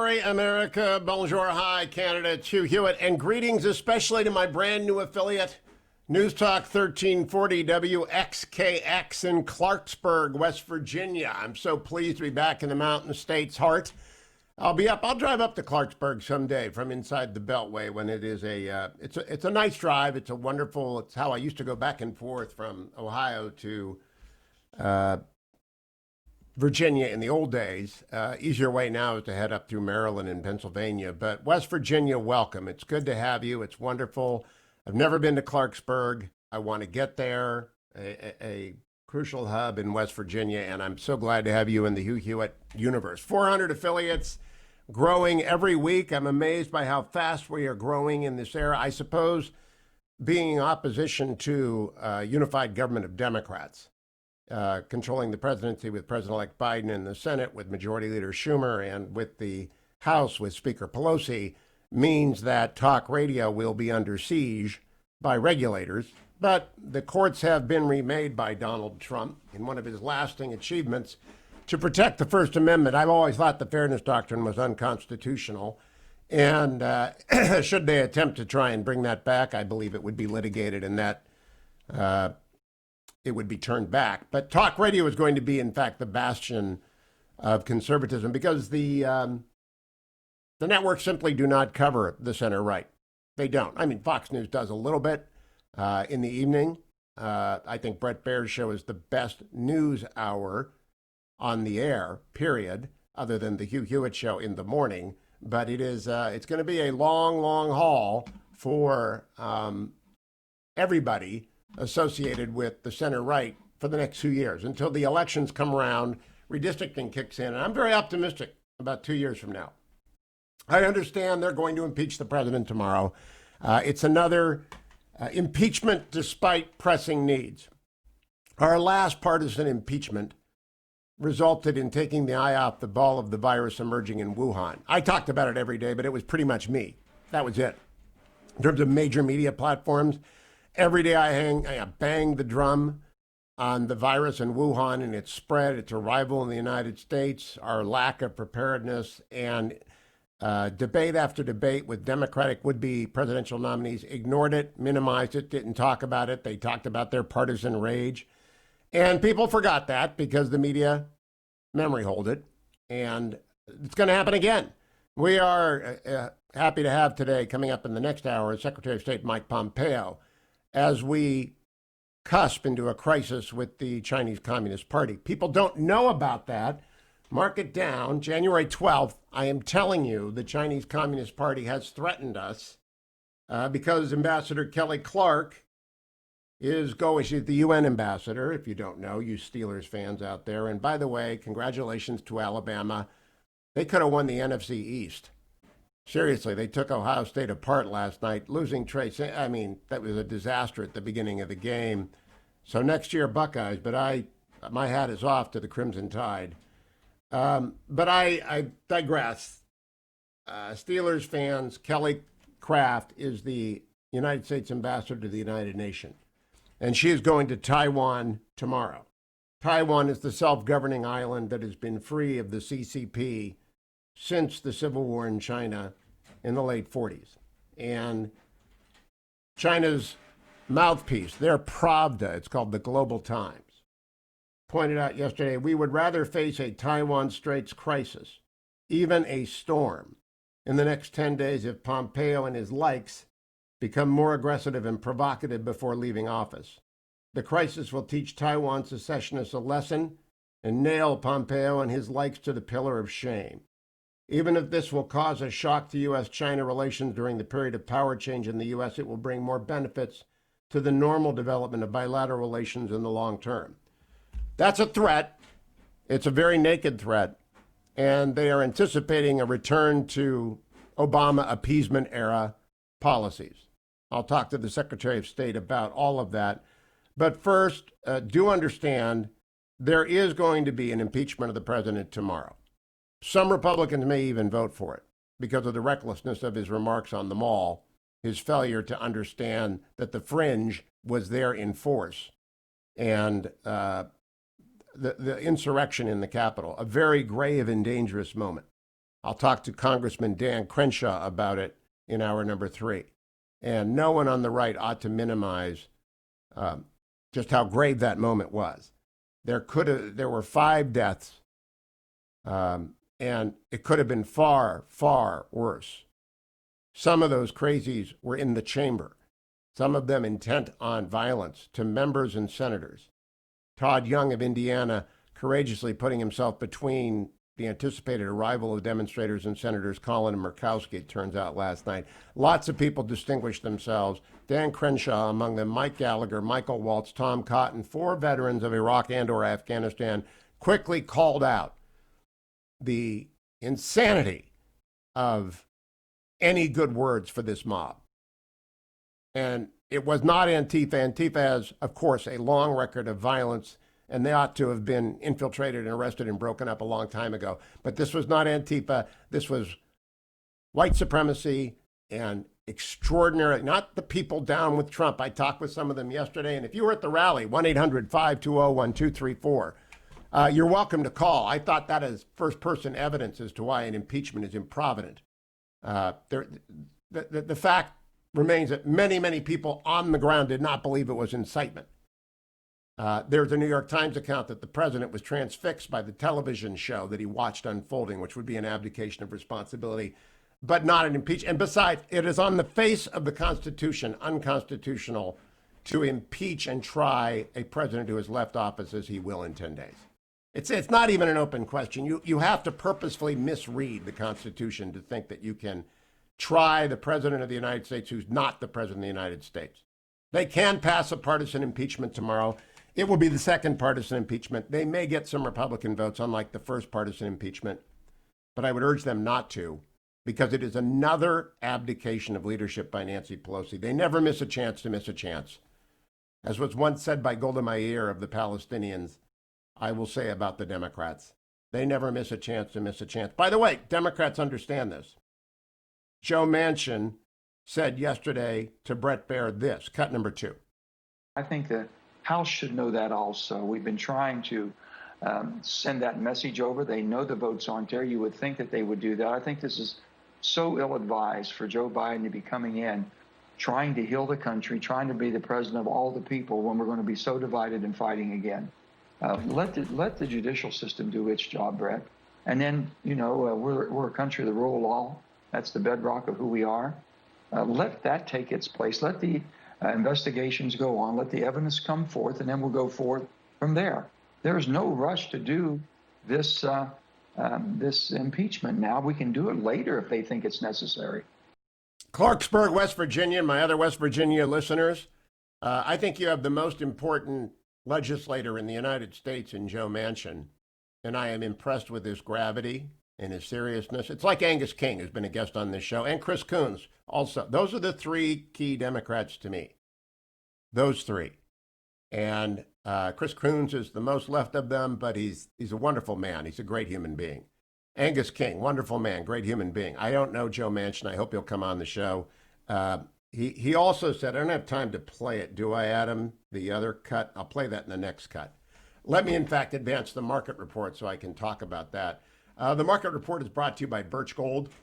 Glory, America. Bonjour, hi, Canada. It's Hugh Hewitt. And greetings especially to my brand new affiliate, News Talk 1340 WXKX in Clarksburg, West Virginia. I'm so pleased to be back in the Mountain State's heart. I'll drive up to Clarksburg someday from inside the Beltway when it is it's a nice drive. It's how I used to go back and forth from Ohio to Virginia in the old days. Easier way now is to head up through Maryland and Pennsylvania. But West Virginia, welcome. It's good to have you. It's wonderful. I've never been to Clarksburg. I want to get there, a crucial hub in West Virginia, and I'm so glad to have you in the Hugh Hewitt universe. 400 affiliates, growing every week. I'm amazed by how fast we are growing in this era. I suppose being in opposition to unified government of Democrats, controlling the presidency with President-elect Biden and the Senate with Majority Leader Schumer and with the House with Speaker Pelosi, means that talk radio will be under siege by regulators. But the courts have been remade by Donald Trump in one of his lasting achievements to protect the First Amendment. I've always thought the Fairness Doctrine was unconstitutional. And should they attempt to try and bring that back, I believe it would be litigated and that it would be turned back. But talk radio is going to be, in fact, the bastion of conservatism because the networks simply do not cover the center right. They don't. I mean, Fox News does a little bit in the evening. I think Bret Baier's show is the best news hour on the air, period, other than the Hugh Hewitt show in the morning. But it's going to be a long, long haul for everybody associated with the center right for the next 2 years until the elections come around, redistricting kicks in. And I'm very optimistic about 2 years from now. I understand they're going to impeach the president tomorrow. It's another impeachment despite pressing needs. Our last partisan impeachment resulted in taking the eye off the ball of the virus emerging in Wuhan. I talked about it every day, but it was pretty much me. That was it. In terms of major media platforms, every day I bang the drum on the virus in Wuhan and its spread, its arrival in the United States, our lack of preparedness, and debate after debate with Democratic would-be presidential nominees ignored it, minimized it, didn't talk about it. They talked about their partisan rage. And people forgot that because the media memory hold it. And it's going to happen again. We are happy to have today, coming up in the next hour, Secretary of State Mike Pompeo, as we cusp into a crisis with the Chinese Communist Party. People don't know about that. Mark it down. January 12th, I am telling you, the Chinese Communist Party has threatened us because Ambassador Kelly Clark she's the UN ambassador, if you don't know, you Steelers fans out there. And by the way, congratulations to Alabama. They could have won the NFC East. Seriously, they took Ohio State apart last night, losing Trey. I mean, that was a disaster at the beginning of the game. So next year, Buckeyes, but my hat is off to the Crimson Tide. But I digress. Steelers fans, Kelly Craft is the United States ambassador to the United Nations. And she is going to Taiwan tomorrow. Taiwan is the self-governing island that has been free of the CCP since the Civil War in China in the late 40s. And China's mouthpiece, their Pravda, it's called the Global Times, pointed out yesterday, we would rather face a Taiwan Straits crisis, even a storm, in the next 10 days if Pompeo and his likes become more aggressive and provocative before leaving office. The crisis will teach Taiwan secessionists a lesson and nail Pompeo and his likes to the pillar of shame. Even if this will cause a shock to U.S.-China relations during the period of power change in the U.S., it will bring more benefits to the normal development of bilateral relations in the long term. That's a threat. It's a very naked threat. And they are anticipating a return to Obama appeasement era policies. I'll talk to the Secretary of State about all of that. But first, do understand there is going to be an impeachment of the president tomorrow. Some Republicans may even vote for it because of the recklessness of his remarks on the mall, his failure to understand that the fringe was there in force, and the insurrection in the Capitol, a very grave and dangerous moment. I'll talk to Congressman Dan Crenshaw about it in hour number 3. And no one on the right ought to minimize just how grave that moment was. There were 5 deaths, and it could have been far, far worse. Some of those crazies were in the chamber, some of them intent on violence to members and senators. Todd Young of Indiana courageously putting himself between the anticipated arrival of demonstrators and Senators Collin and Murkowski, it turns out, last night. Lots of people distinguished themselves. Dan Crenshaw among them, Mike Gallagher, Michael Waltz, Tom Cotton, 4 veterans of Iraq and or Afghanistan, quickly called out the insanity of any good words for this mob. And it was not Antifa. Antifa has, of course, a long record of violence, and they ought to have been infiltrated and arrested and broken up a long time ago. But this was not Antifa. This was white supremacy and extraordinary, not the people down with Trump. I talked with some of them yesterday, and if you were at the rally, 1-800-520-1234, you're welcome to call. I thought that is first-person evidence as to why an impeachment is improvident. The fact remains that many, many people on the ground did not believe it was incitement. There's a New York Times account that the president was transfixed by the television show that he watched unfolding, which would be an abdication of responsibility, but not an impeachment. And besides, it is on the face of the Constitution unconstitutional to impeach and try a president who has left office as he will in 10 days. It's not even an open question. You have to purposefully misread the Constitution to think that you can try the president of the United States who's not the president of the United States. They can pass a partisan impeachment tomorrow. It will be the second partisan impeachment. They may get some Republican votes, unlike the first partisan impeachment, but I would urge them not to, because it is another abdication of leadership by Nancy Pelosi. They never miss a chance to miss a chance. As was once said by Golda Meir of the Palestinians, I will say about the Democrats, they never miss a chance to miss a chance. By the way, Democrats understand this. Joe Manchin said yesterday to Brett Baird this, cut number 2. I think the House should know that also. We've been trying to send that message over. They know the votes aren't there. You would think that they would do that. I think this is so ill-advised for Joe Biden to be coming in, trying to heal the country, trying to be the president of all the people when we're going to be so divided and fighting again. Let the judicial system do its job, Brett. And then, we're a country of the rule of law. That's the bedrock of who we are. Let that take its place. Let the investigations go on. Let the evidence come forth, and then we'll go forth from there. There's no rush to do this impeachment now. We can do it later if they think it's necessary. Clarksburg, West Virginia, and my other West Virginia listeners, I think you have the most important legislator in the United States in Joe Manchin, and I am impressed with his gravity and his seriousness. It's like Angus King, who's been a guest on this show, and Chris Coons also. Those are the 3 key Democrats to me. Those 3. And Chris Coons is the most left of them, but he's a wonderful man. He's a great human being. Angus King, wonderful man, great human being. I don't know Joe Manchin. I hope he'll come on the show. He also said, I don't have time to play it. Do I, Adam? The other cut? I'll play that in the next cut. Let me, in fact, advance the market report so I can talk about that. The market report is brought to you by Birch Gold.